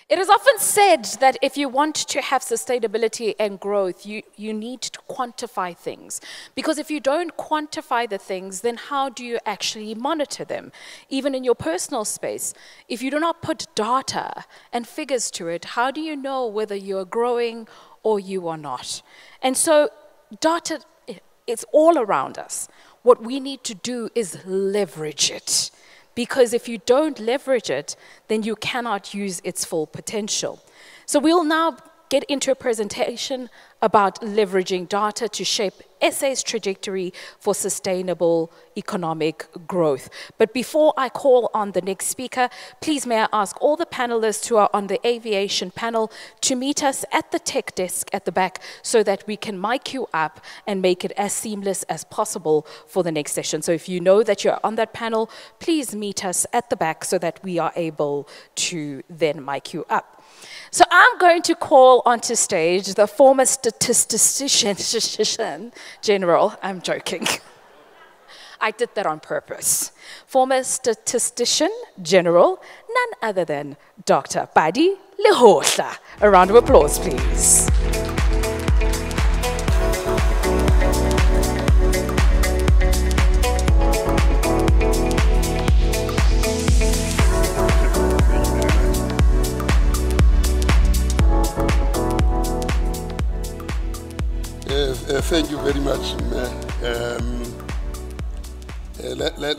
It is often said that if you want to have sustainability and growth, you need to quantify things. Because if you don't quantify the things, then how do you actually monitor them? Even in your personal space, if you do not put data and figures to it, how do you know whether you're growing or you are not? And so data, it's all around us. What we need to do is leverage it. Because if you don't leverage it, then you cannot use its full potential. So we'll now get into a presentation about leveraging data to shape SA's trajectory for sustainable economic growth. But before I call on the next speaker, please may I ask all the panelists who are on the aviation panel to meet us at the tech desk at the back so that we can mic you up and make it as seamless as possible for the next session. So if you know that you're on that panel, please meet us at the back so that we are able to then mic you up. So I'm going to call onto stage the former statistician general. I'm joking. I did that on purpose. Former statistician general, none other than Dr. Padi Lehohla. A round of applause, please. Thank you very much.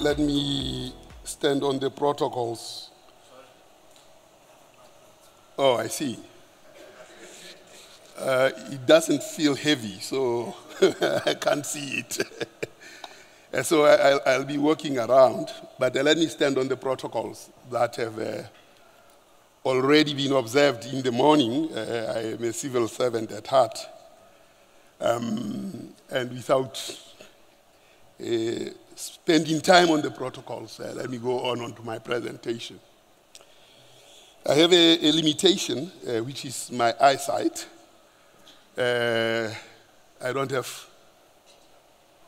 Let me stand on the protocols. Oh, I see. It doesn't feel heavy, so I can't see it. So I'll be walking around, but let me stand on the protocols that have already been observed in the morning. I am a civil servant at heart. And without spending time on the protocols, let me go on to my presentation. I have a limitation, which is my eyesight. I don't have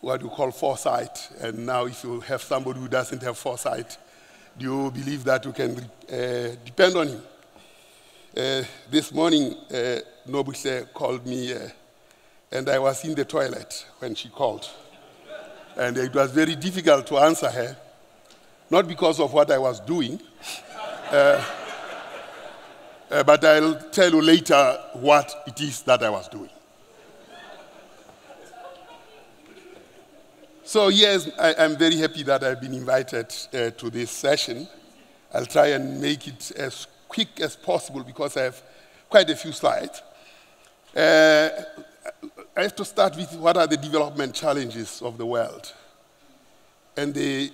what you call foresight, and now if you have somebody who doesn't have foresight, do you believe that you can depend on him? This morning, Nobuse called me and I was in the toilet when she called. And it was very difficult to answer her, not because of what I was doing, but I'll tell you later what it is that I was doing. So yes, I'm very happy that I've been invited to this session. I'll try and make it as quick as possible because I have quite a few slides. I have to start with what are the development challenges of the world. And the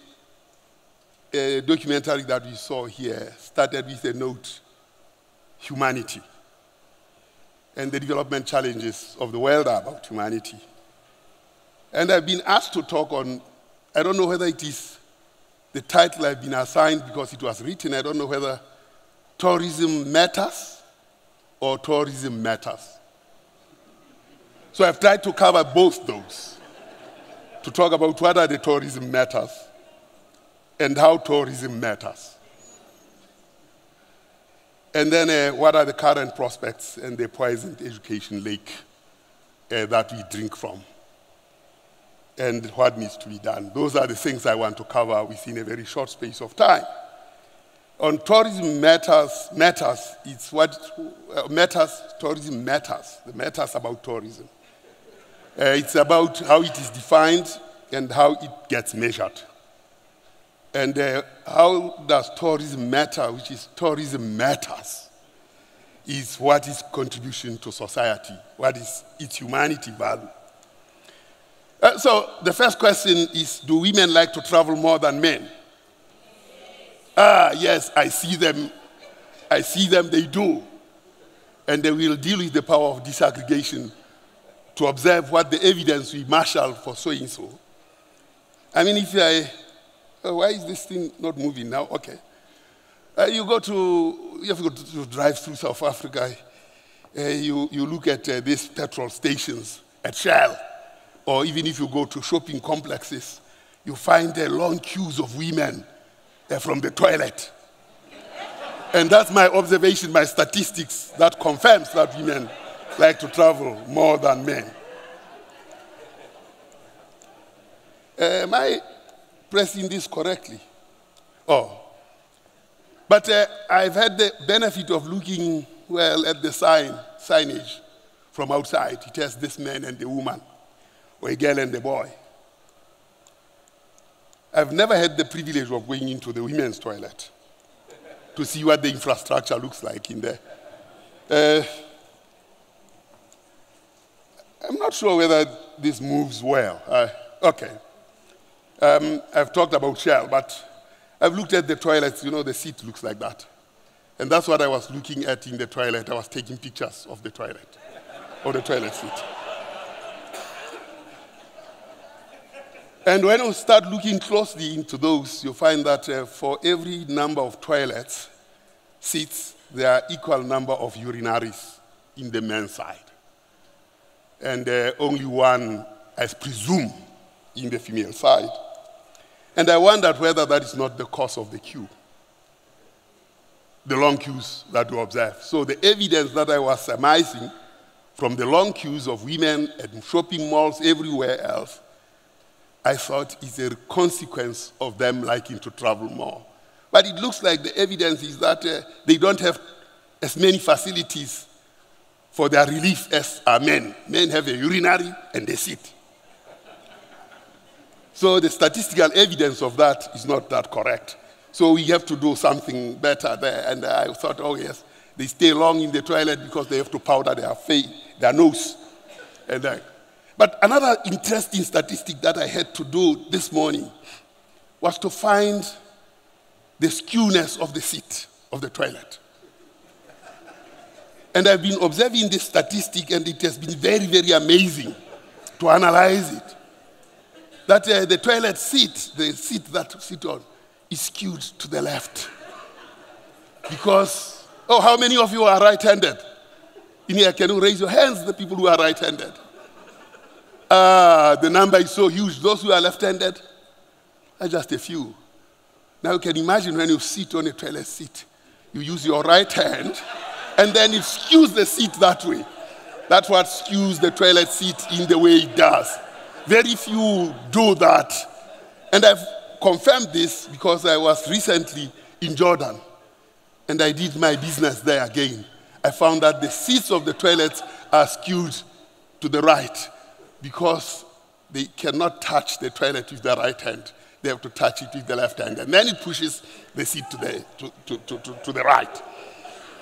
documentary that we saw here started with a note, humanity. And the development challenges of the world are about humanity. And I've been asked to talk on, I don't know whether it is the title I've been assigned because it was written, I don't know whether tourism matters or tourism matters. So I've tried to cover both those, to talk about what are the tourism matters and how tourism matters. And then what are the current prospects and the poisoned education lake that we drink from, and what needs to be done. Those are the things I want to cover within a very short space of time. On tourism matters, it's what matters, tourism matters, the matters about tourism. It's about how it is defined and how it gets measured. And how does tourism matter, which is tourism matters, is what is contribution to society, what is its humanity value. So the first question is, do women like to travel more than men? Yes, I see them, they do. And they will deal with the power of disaggregation to observe what the evidence we marshal for saying so. I mean, if why is this thing not moving now? Okay. You have to drive through South Africa. You look at these petrol stations at Shell, or even if you go to shopping complexes, you find long queues of women from the toilet. And that's my observation, my statistics, that confirms that women like to travel more than men. Am I pressing this correctly? Oh. But I've had the benefit of looking, well, at the signage from outside. It has this man and the woman, or a girl and a boy. I've never had the privilege of going into the women's toilet to see what the infrastructure looks like in there. I'm not sure whether this moves well. Okay. I've talked about Shell, but I've looked at the toilets. You know, the seat looks like that. And that's what I was looking at in the toilet. I was taking pictures of the toilet, or the toilet seat. And when you start looking closely into those, you find that for every number of toilets, seats, there are equal number of urinaries in the men's side. And only one, I presume, in the female side. And I wondered whether that is not the cause of the queue, the long queues that we observe. So the evidence that I was surmising from the long queues of women at shopping malls everywhere else, I thought is a consequence of them liking to travel more. But it looks like the evidence is that they don't have as many facilities for their relief as are men. Men have a urinary and a seat. So the statistical evidence of that is not that correct. So we have to do something better there. And I thought, oh yes, they stay long in the toilet because they have to powder their face, their nose. But another interesting statistic that I had to do this morning was to find the skewness of the seat of the toilet. And I've been observing this statistic, and it has been very, very amazing to analyze it. That the toilet seat, the seat that you sit on, is skewed to the left. Because, oh, how many of you are right-handed? In here, can you raise your hands, the people who are right-handed? The number is so huge. Those who are left-handed are just a few. Now you can imagine when you sit on a toilet seat, you use your right hand, and then it skews the seat that way. That's what skews the toilet seat in the way it does. Very few do that. And I've confirmed this because I was recently in Jordan, and I did my business there again. I found that the seats of the toilets are skewed to the right because they cannot touch the toilet with the right hand. They have to touch it with the left hand, and then it pushes the seat to the right.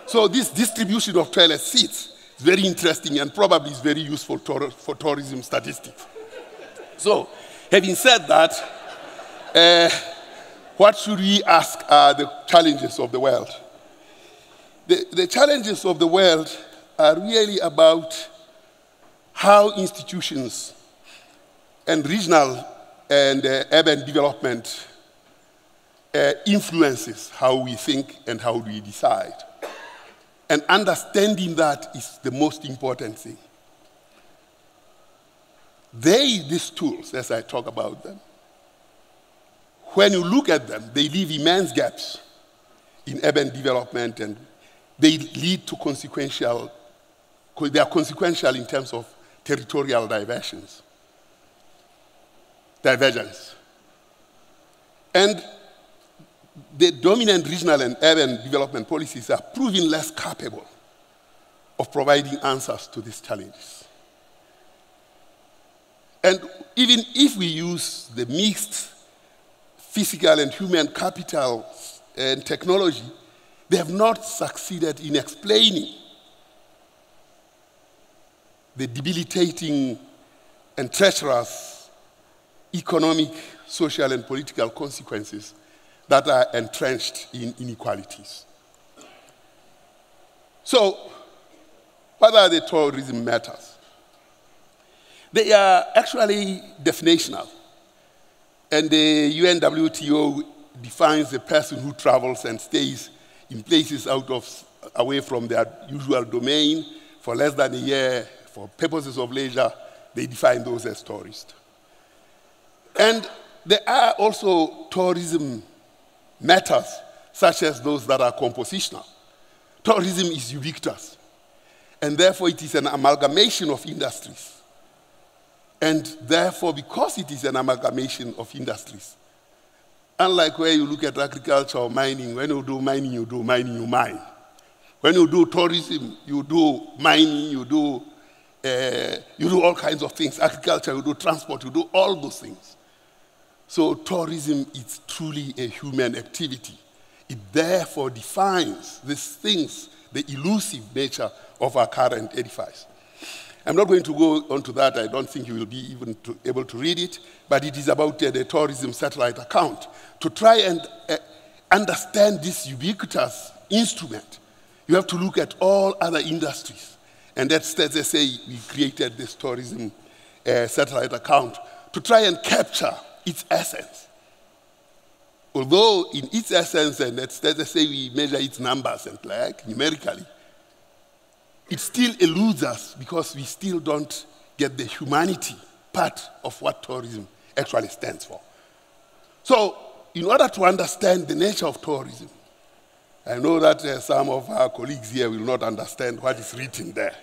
So this distribution of toilet seats is very interesting and probably is very useful for tourism statistics. So, having said that, what should we ask are the challenges of the world? The challenges of the world are really about how institutions and regional and urban development influences how we think and how we decide. And understanding that is the most important thing. These tools, as I talk about them, when you look at them, they leave immense gaps in urban development, and they lead to they are consequential in terms of territorial divergence. And the dominant regional and urban development policies are proving less capable of providing answers to these challenges. And even if we use the mixed physical and human capital and technology, they have not succeeded in explaining the debilitating and treacherous economic, social, and political consequences that are entrenched in inequalities. So, what are the tourism matters? They are actually definitional. And the UNWTO defines a person who travels and stays in places away from their usual domain for less than a year for purposes of leisure. They define those as tourists. And there are also tourism matters such as those that are compositional. Tourism is ubiquitous, and therefore it is an amalgamation of industries. And therefore, because it is an amalgamation of industries, unlike where you look at agriculture or mining, when you do mining, you do mining, you mine. When you do tourism, you do mining, you do all kinds of things. Agriculture, you do transport, you do all those things. So tourism is truly a human activity. It therefore defines these things, the elusive nature of our current edifice. I'm not going to go on to that. I don't think you will be even able to read it, but it is about the tourism satellite account. To try and understand this ubiquitous instrument, you have to look at all other industries. And that's, as I say, we created this tourism satellite account to try and capture its essence. Although in its essence, and that's, as I say, we measure its numbers and like numerically, it still eludes us because we still don't get the humanity part of what tourism actually stands for. So, in order to understand the nature of tourism, I know that some of our colleagues here will not understand what is written there,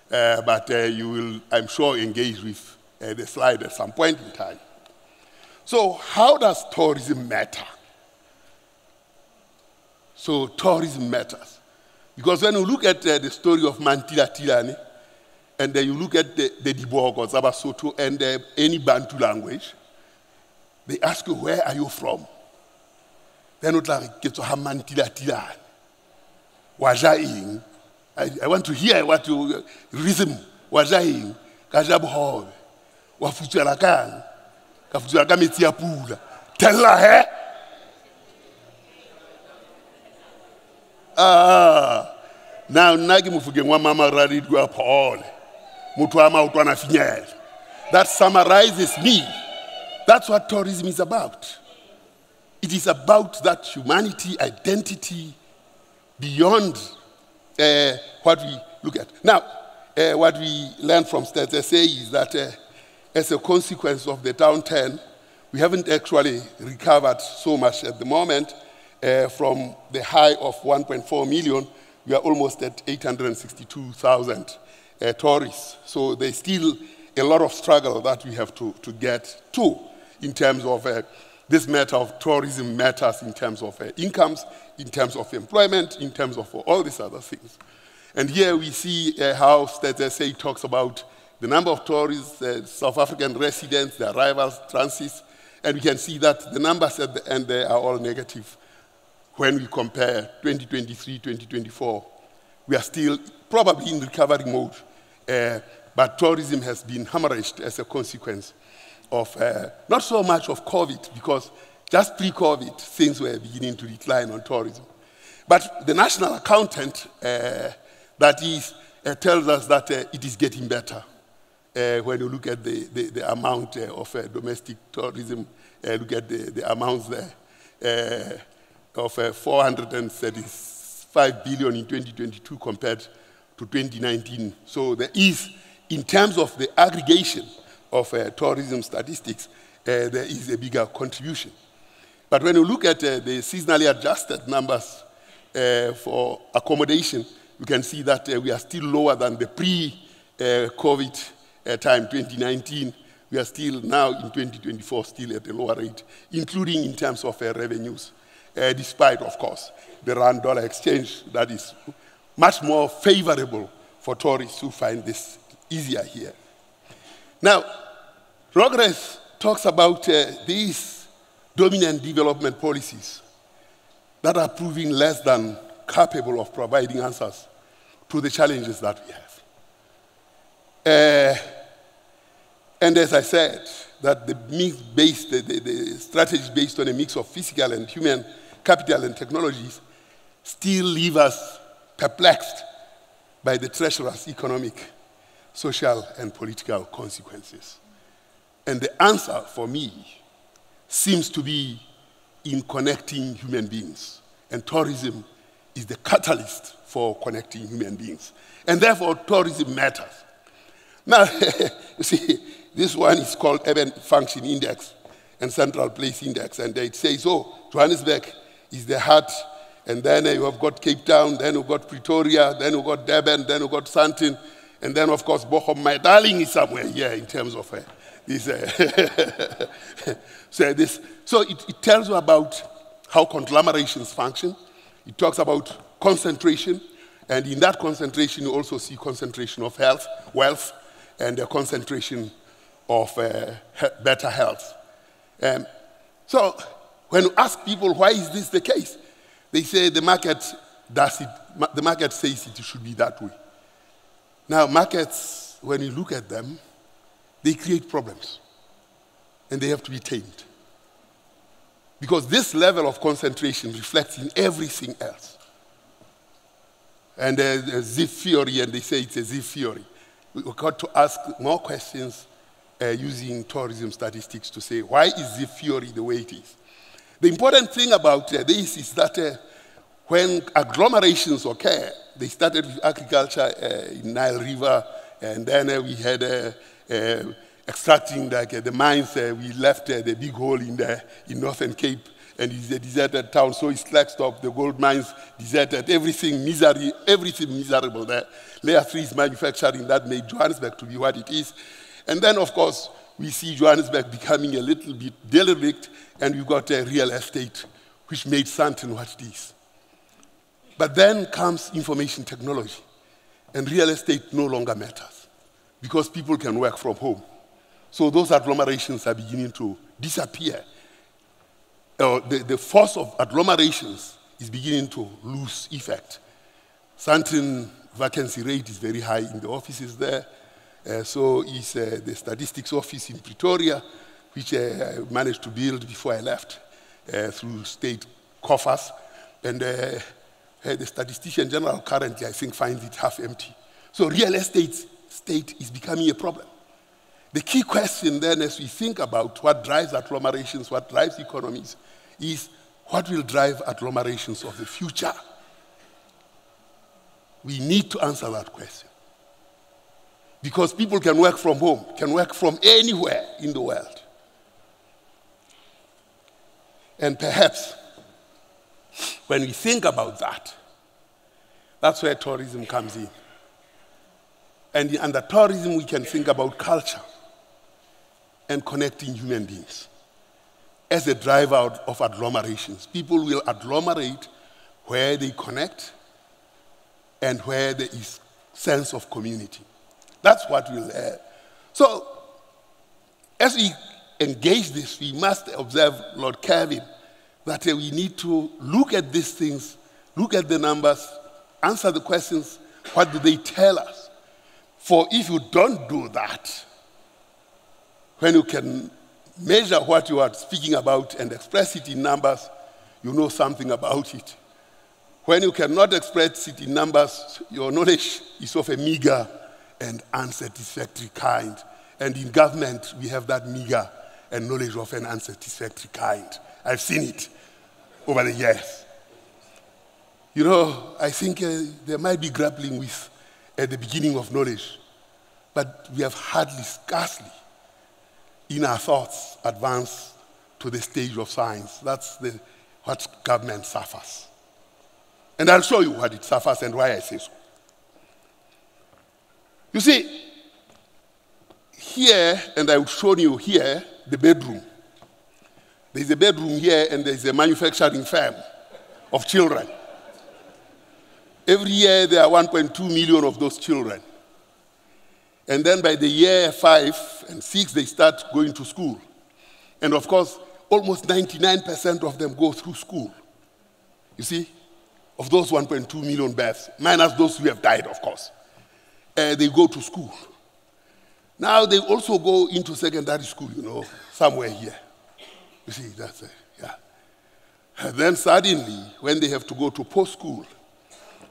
but you will, I'm sure, engage with the slide at some point in time. So, how does tourism matter? So, tourism matters. Because when you look at the story of Mantila Tilane, and then you look at the Dibogo, Zabasoto, and any Bantu language, they ask you, where are you from? They're not like, get to Mantila Tilane. Wajaing. I want to hear what you rhythm. Wajaing. Kajabhove. Wafutualakan. Kafutualaka Metiapula. Tell her, eh? Now nagi mufuge mwa mama raridwa Paul. Mutuama utwana finyel. That summarizes me. That's what tourism is about. It is about that humanity, identity, beyond what we look at. Now, what we learn from Stats SA is that as a consequence of the downturn, we haven't actually recovered so much at the moment. From the high of 1.4 million, we are almost at 862,000 tourists. So there's still a lot of struggle that we have to get to in terms of this matter of tourism matters in terms of incomes, in terms of employment, in terms of all these other things. And here we see how Stats SA talks about the number of tourists, South African residents, their arrivals, transits, and we can see that the numbers at the end there are all negative. When we compare 2023, 2024, we are still probably in recovery mode, but tourism has been hemorrhaged as a consequence of not so much of COVID, because just pre-COVID, things were beginning to decline on tourism. But the national accountant tells us that it is getting better. When you look at the amount of domestic tourism, look at the amounts there. Of 435 billion in 2022 compared to 2019. So there is, in terms of the aggregation of tourism statistics, there is a bigger contribution. But when you look at the seasonally adjusted numbers for accommodation, you can see that we are still lower than the pre-COVID time, 2019. We are still now in 2024 still at a lower rate, including in terms of revenues. Despite, of course, the rand-dollar exchange that is much more favorable for tourists who find this easier here. Now, Progress talks about these dominant development policies that are proving less than capable of providing answers to the challenges that we have. And as I said, that the strategy based on a mix of physical and human capital and technologies still leave us perplexed by the treacherous economic, social, and political consequences. And the answer for me seems to be in connecting human beings. And tourism is the catalyst for connecting human beings. And therefore, tourism matters. Now, you see, this one is called Urban Function Index and Central Place Index. And it says, oh, Johannesburg is the heart. And then you have got Cape Town, then you've got Pretoria, then you've got Durban, then you've got Sandton, and then, of course, Bochum. My darling is somewhere here in terms of this. So it tells you about how conglomerations function. It talks about concentration, and in that concentration, you also see concentration of wealth, and a concentration of better health. So when you ask people, why is this the case? They say the market does it. The market says it should be that way. Now, markets, when you look at them, they create problems, and they have to be tamed. Because this level of concentration reflects in everything else. And there's a Zipf theory, and they say it's a Zipf theory. We've got to ask more questions using tourism statistics to say, why is Zipf theory the way it is? The important thing about this is that when agglomerations occur, they started with agriculture in Nile River, and then we had extracting the mines. We left the big hole in Northern Cape, and it's a deserted town, so it's slacked up, the gold mines deserted, everything miserable there. Layer 3 is manufacturing that made Johannesburg to be what it is. And then, of course, we see Johannesburg becoming a little bit derelict, and we've got real estate, which made Sandton what it is. But then comes information technology, and real estate no longer matters, because people can work from home. So those agglomerations are beginning to disappear. The force of agglomerations is beginning to lose effect. Sandton vacancy rate is very high in the offices there. So is the statistics office in Pretoria, which I managed to build before I left through state coffers. And the statistician general currently, I think, finds it half empty. So real estate is becoming a problem. The key question then, as we think about what drives agglomerations, what drives economies, is what will drive agglomerations of the future? We need to answer that question. Because people can work from home, can work from anywhere in the world. And perhaps when we think about that, that's where tourism comes in. And under tourism, we can think about culture and connecting human beings as a driver of agglomerations. People will agglomerate where they connect and where there is sense of community. That's what we'll have. So, as we engage this, we must observe Lord Kelvin, that we need to look at these things, look at the numbers, answer the questions, what do they tell us? For if you don't do that, when you can measure what you are speaking about and express it in numbers, you know something about it. When you cannot express it in numbers, your knowledge is of a meager and unsatisfactory kind. And in government, we have that meager and knowledge of an unsatisfactory kind. I've seen it over the years. You know, I think there might be grappling with at the beginning of knowledge, but we have hardly, scarcely, in our thoughts, advanced to the stage of science. That's what government suffers. And I'll show you what it suffers and why I say so. You see, here, and I will show you here, the bedroom. There's a bedroom here, and there's a manufacturing firm of children. Every year, there are 1.2 million of those children. And then by the year 5 and 6, they start going to school. And of course, almost 99% of them go through school. You see, of those 1.2 million births, minus those who have died, of course. They go to school. Now they also go into secondary school, you know, somewhere here. You see, that's it, yeah. And then suddenly, when they have to go to post-school,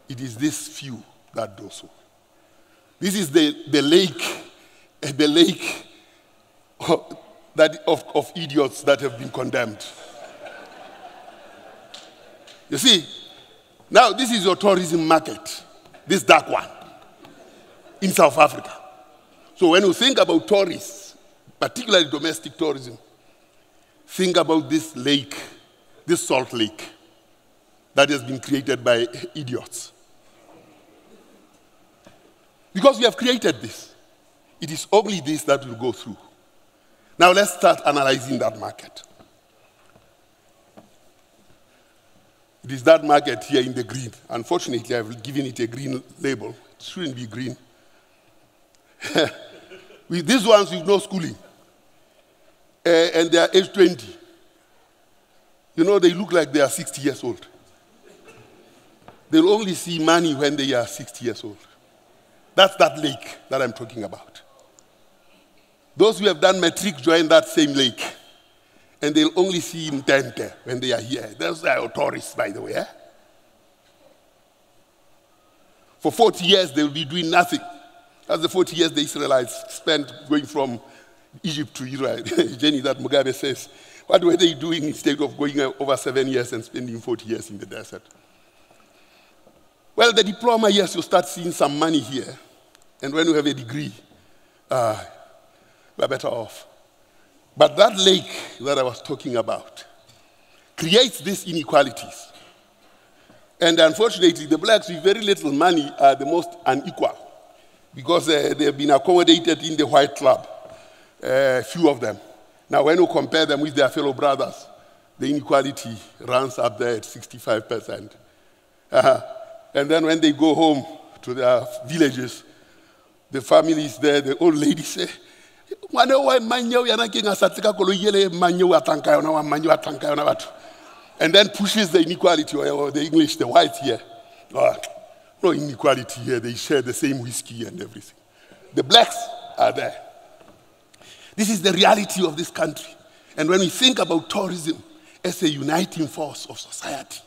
it is this few that do so. This is the lake of idiots that have been condemned. You see, now this is your tourism market, this dark one, in South Africa. So when you think about tourists, particularly domestic tourism, think about this lake, this salt lake. that has been created by idiots. Because we have created this. It is only this that will go through. Now let's start analyzing that market. It is that market here in the green. Unfortunately, I've given it a green label. It shouldn't be green. With these ones with no schooling, and they are age 20. You know, they look like they are 60 years old. They'll only see money when they are 60 years old. That's that lake that I'm talking about. Those who have done matric join that same lake, and they'll only see Mtente when they are here. Those are tourists, by the way. Eh? For 40 years, they'll be doing nothing. That's the 40 years the Israelites spent going from Egypt to Israel. Jenny, that Mugabe says, what were they doing instead of going over 7 years and spending 40 years in the desert? Well, the diploma, yes, you start seeing some money here. And when you have a degree, we're better off. But that lake that I was talking about creates these inequalities. And unfortunately, the blacks with very little money are the most unequal because they've been accommodated in the white club, few of them. Now, when you compare them with their fellow brothers, the inequality runs up there at 65%. And then when they go home to their villages, the families there, the old ladies say, and then pushes the inequality, or the English, the white here. No inequality here, they share the same whiskey and everything. The blacks are there. This is the reality of this country. And when we think about tourism as a uniting force of society,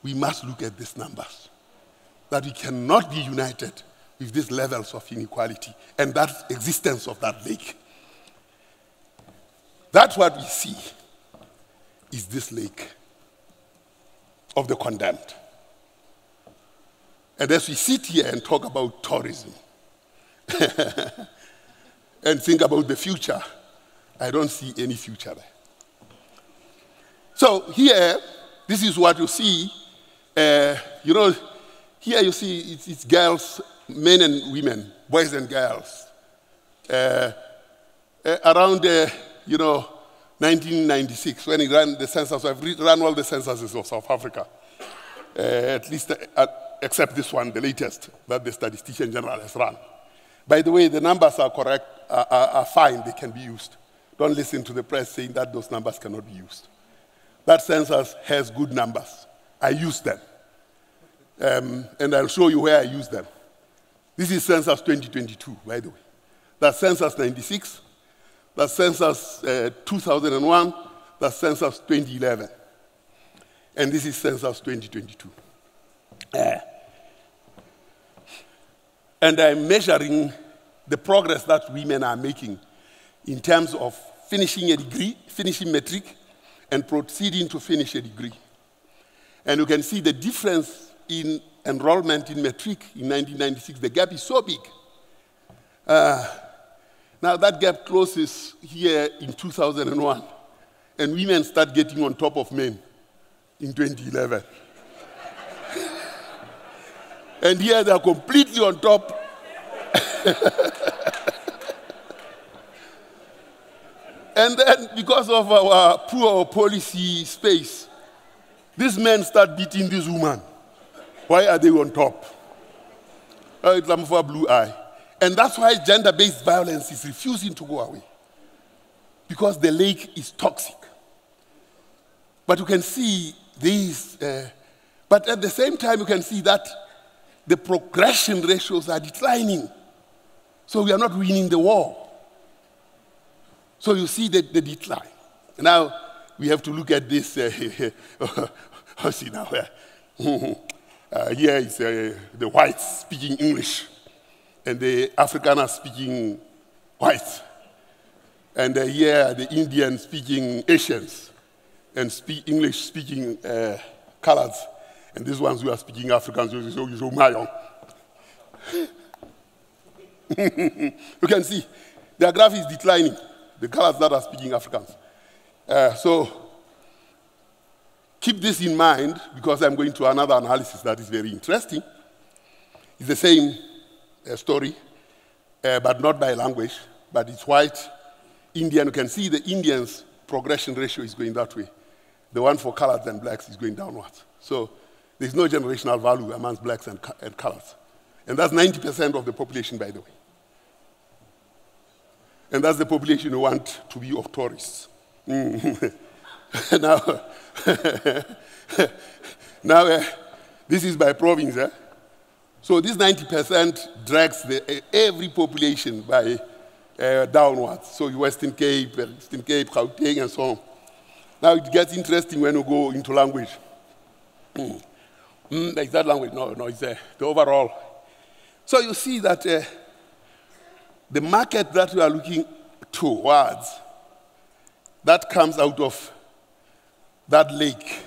we must look at these numbers. That we cannot be united with these levels of inequality and that existence of that lake. That's what we see is this lake of the condemned. And as we sit here and talk about tourism and think about the future, I don't see any future there. So here, this is what you see. You know, here you see it's girls, men and women, boys and girls. Around, 1996, when he ran the census, I've run all the censuses of South Africa, at least except this one, the latest, that the Statistician General has run. By the way, the numbers are correct, are fine, they can be used. Don't listen to the press saying that those numbers cannot be used. That census has good numbers. I use them. And I'll show you where I use them. This is census 2022, by the way. That's census 96. That's census 2001. That's census 2011. And this is census 2022. And I'm measuring the progress that women are making in terms of finishing a degree, finishing matric, and proceeding to finish a degree. And you can see the difference in enrollment in matric in 1996. The gap is so big. Now that gap closes here in 2001, and women start getting on top of men in 2011. And here they are completely on top. And then because of our poor policy space, these men start beating this woman. Why are they on top? It's a blue eye. And that's why gender-based violence is refusing to go away. Because the lake is toxic. But you can see these, but at the same time you can see that the progression ratios are declining. So we are not winning the war. So you see the decline. Now we have to look at this. See now, here is the whites speaking English, and the Afrikaners speaking white. And here the Indians speaking Asians, and English speaking coloreds. And these ones who are speaking Africans, you can see their graph is declining, the colors that are speaking Africans. So keep this in mind because I'm going to another analysis that is very interesting. It's the same story, but not by language, but it's white, Indian. You can see the Indians' progression ratio is going that way. The one for colors and blacks is going downwards. So there's no generational value amongst blacks and colors. And that's 90% of the population, by the way. And that's the population who want to be of tourists. Now, this is by province. So this 90% drags every population by downwards. So Western Cape, Gauteng, and so on. Now it gets interesting when you go into language. Is that language? No, it's the overall. So you see that the market that we are looking towards, that comes out of that lake,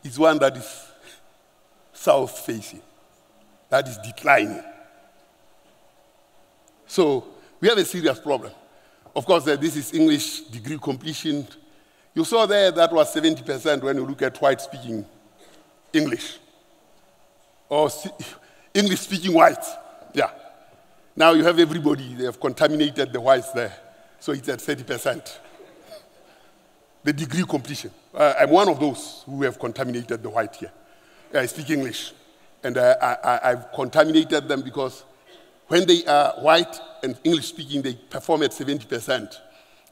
is one that is south-facing, that is declining. So we have a serious problem. Of course, this is English degree completion. You saw there that was 70% when you look at white-speaking English, or English-speaking whites. Yeah. Now you have everybody. They have contaminated the whites there. So it's at 30%. The degree completion. I'm one of those who have contaminated the white here. I speak English. And I've contaminated them because when they are white and English-speaking, they perform at 70%.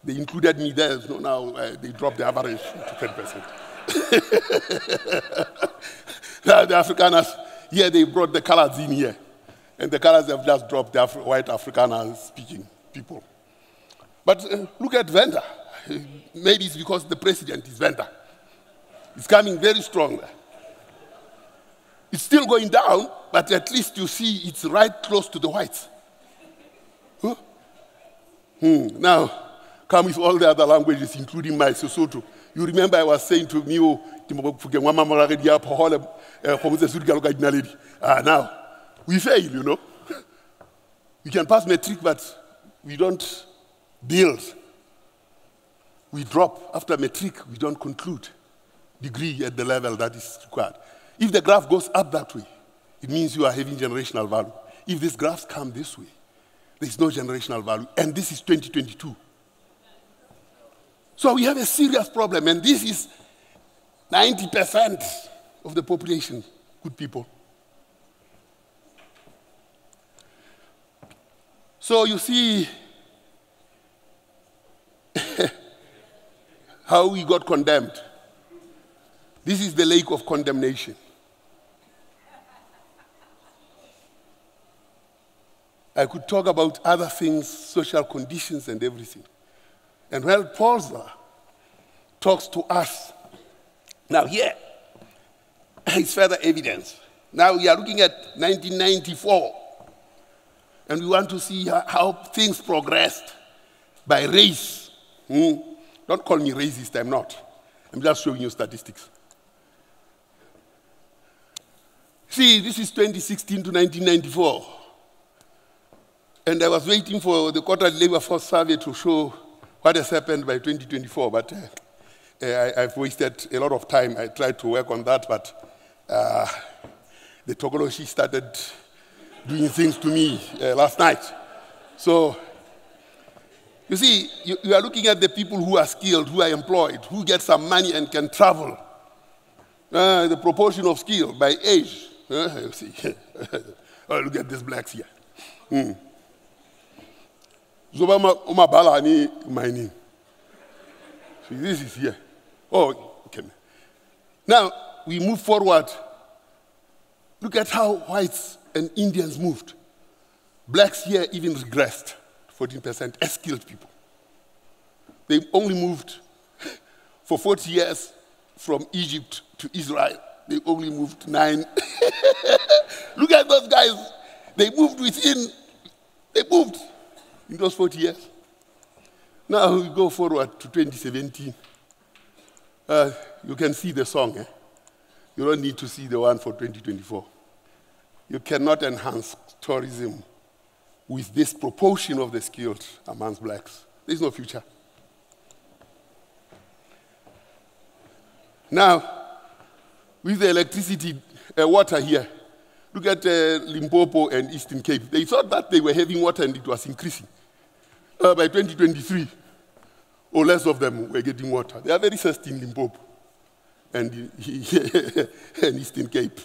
They included me there. So now they dropped the average to 30%. Now the Afrikaners, here they brought the colors in here. And the colors have just dropped the white Afrikaner-speaking people. But look at Venda. Maybe it's because the president is Venda. It's coming very strong. It's still going down, but at least you see it's right close to the whites. Huh? Now, come with all the other languages, including my Sesotho. You remember I was saying to me, now, we fail, you know. We can pass matric, but we don't build. We drop. After matric, we don't conclude degree at the level that is required. If the graph goes up that way, it means you are having generational value. If these graphs come this way, there's no generational value. And this is 2022. So we have a serious problem, and this is 90% of the population, good people. So you see how we got condemned. This is the lake of condemnation. I could talk about other things, social conditions and everything. And while Paulza talks to us, now here is further evidence. Now we are looking at 1994. And we want to see how things progressed by race. Don't call me racist, I'm not. I'm just showing you statistics. See, this is 2016 to 1994. And I was waiting for the quarterly labor force survey to show what has happened by 2024, but I've wasted a lot of time. I tried to work on that, but the Tokoloshi started doing things to me last night. So, you see, you are looking at the people who are skilled, who are employed, who get some money and can travel. The proportion of skill by age. You see. Oh, look at these blacks here. Zobama umabala ni mining. See, this is here. Oh, okay. Now, we move forward. Look at how whites and Indians moved. Blacks here even regressed, 14% as skilled people. They only moved for 40 years from Egypt to Israel. They only moved 9. Look at those guys. They moved in those 40 years. Now we go forward to 2017. You can see the song. You don't need to see the one for 2024. You cannot enhance tourism with this proportion of the skilled amongst blacks. There's no future. Now, with the electricity, water here. Look at Limpopo and Eastern Cape. They thought that they were having water and it was increasing. By 2023, or less of them were getting water. They are very thirsty in Limpopo and Eastern Cape.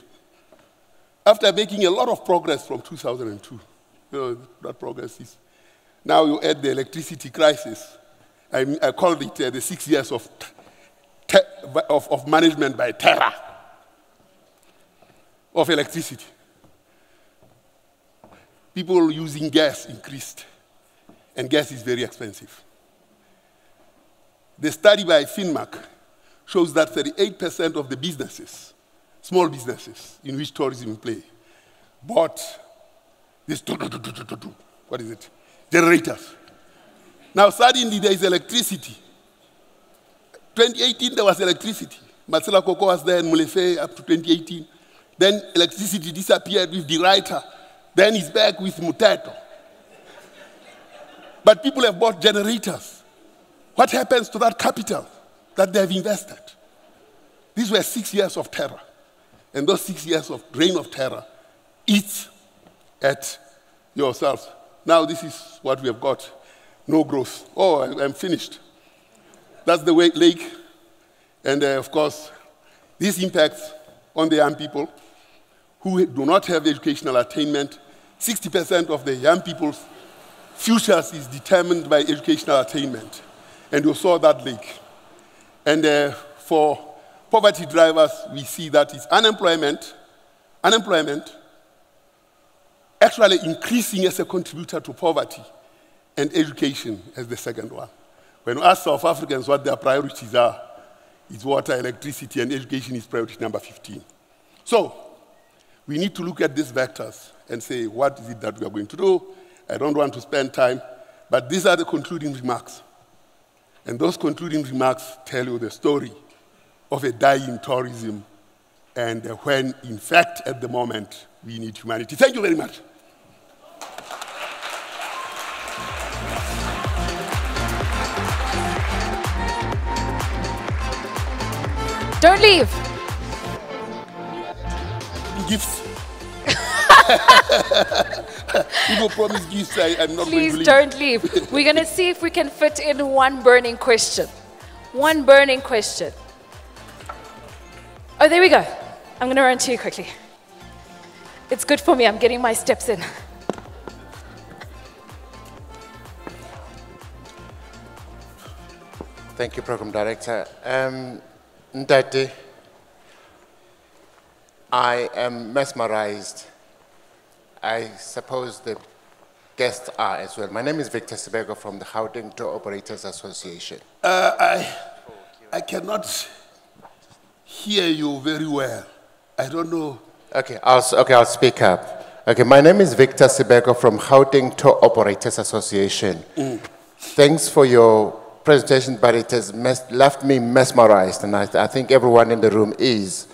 After making a lot of progress from 2002, that progress is, now you add the electricity crisis. I called it the 6 years of management by terror of electricity. People using gas increased, and gas is very expensive. The study by Finmark shows that 38% of the businesses, small businesses in which tourism play, bought this, what is it? Generators. Now suddenly there is electricity. 2018 there was electricity. Marcela Coco was there in Molefe up to 2018. Then electricity disappeared with the writer. Then he's back with Mutato. But people have bought generators. What happens to that capital that they have invested? These were 6 years of terror. And those 6 years of reign of terror, eat at yourselves. Now this is what we have got. No growth. Oh, I'm finished. That's the lake. And of course, this impacts on the young people who do not have educational attainment. 60% of the young people's futures is determined by educational attainment. And you saw that lake. And for poverty drivers, we see that it's unemployment actually increasing as a contributor to poverty, and education as the second one. When we ask South Africans what their priorities are, it's water, electricity, and education is priority number 15. So, we need to look at these vectors and say, what is it that we are going to do? I don't want to spend time, but these are the concluding remarks. And those concluding remarks tell you the story of a dying tourism and when, in fact, at the moment, we need humanity. Thank you very much. Don't leave. Gifts. People promise gifts, I'm not going to leave. Please don't leave. We're going to see if we can fit in one burning question. One burning question. Oh, there we go. I'm going to run to you quickly. It's good for me. I'm getting my steps in. Thank you, Program Director. Ndate, I am mesmerized. I suppose the guests are as well. My name is Victor Sibego from the Gauteng Tour Operators Association. I cannot hear you very well. I don't know. Okay, I'll speak up. Okay, my name is Victor Sibego from Gauteng Tour Operators Association. Thanks for your presentation, but it has left me mesmerized, and I think everyone in the room is.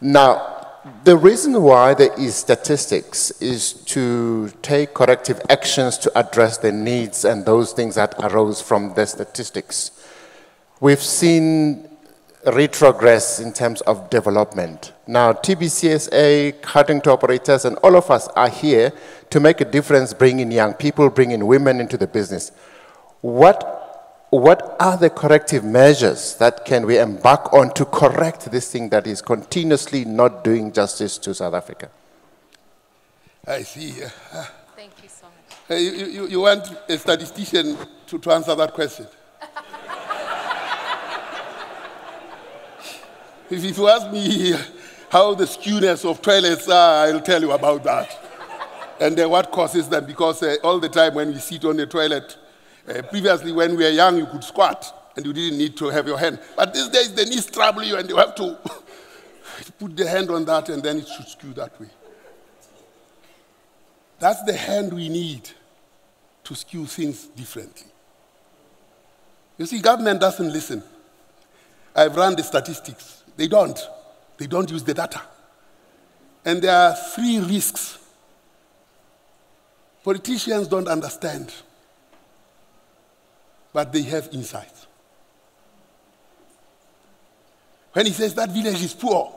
Now, the reason why there is statistics is to take corrective actions to address the needs and those things that arose from the statistics. We've seen retrogress in terms of development. Now, TBCSA, Gauteng Tour Operators, and all of us are here to make a difference, bringing young people, bringing women into the business. What are the corrective measures that can we embark on to correct this thing that is continuously not doing justice to South Africa? I see. Thank you so much. You want a statistician to answer that question? If you ask me how the skewness of toilets are, I'll tell you about that. And what causes them, because all the time when we sit on the toilet, previously, when we were young, you could squat and you didn't need to have your hand. But these days, the knees trouble you and you have to put the hand on that and then it should skew that way. That's the hand we need to skew things differently. You see, government doesn't listen. I've run the statistics. They don't. They don't use the data. And there are 3 risks. Politicians don't understand, but they have insights. When he says that village is poor,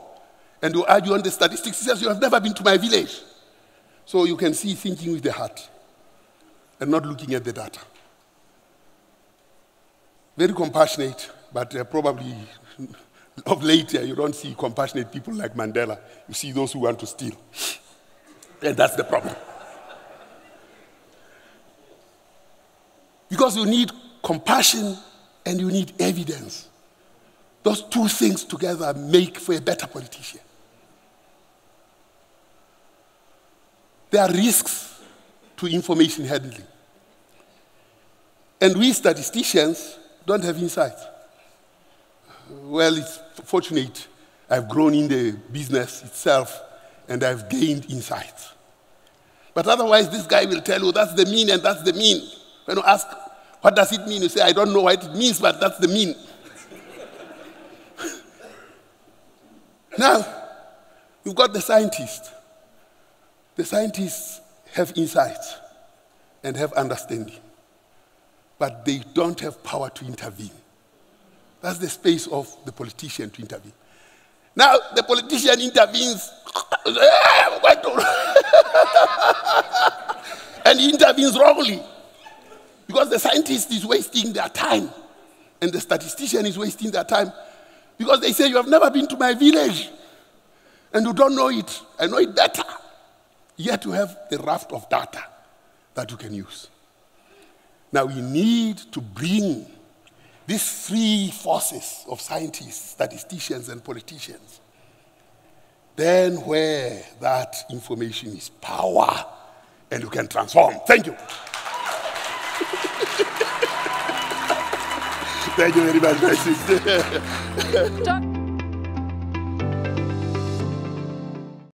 And you argue on the statistics, he says, you have never been to my village. So you can see thinking with the heart and not looking at the data. Very compassionate, but probably of late you don't see compassionate people like Mandela. You see those who want to steal. And that's the problem. Because you need compassion and you need evidence. Those two things together make for a better politician. There are risks to information handling. And we statisticians don't have insight. Well, it's fortunate I've grown in the business itself and I've gained insight. But otherwise, this guy will tell you that's the mean and that's the mean. When you ask, what does it mean? You say, I don't know what it means, but that's the mean. Now, you've got the scientists. The scientists have insight and have understanding, but they don't have power to intervene. That's the space of the politician to intervene. Now, the politician intervenes, and he intervenes wrongly, because the scientist is wasting their time, and the statistician is wasting their time, because they say, you have never been to my village, and you don't know it. I know it better. Yet you have a raft of data that you can use. Now we need to bring these three forces of scientists, statisticians, and politicians. Then where that information is power, and you can transform. Thank you. Thank you very much, my sister.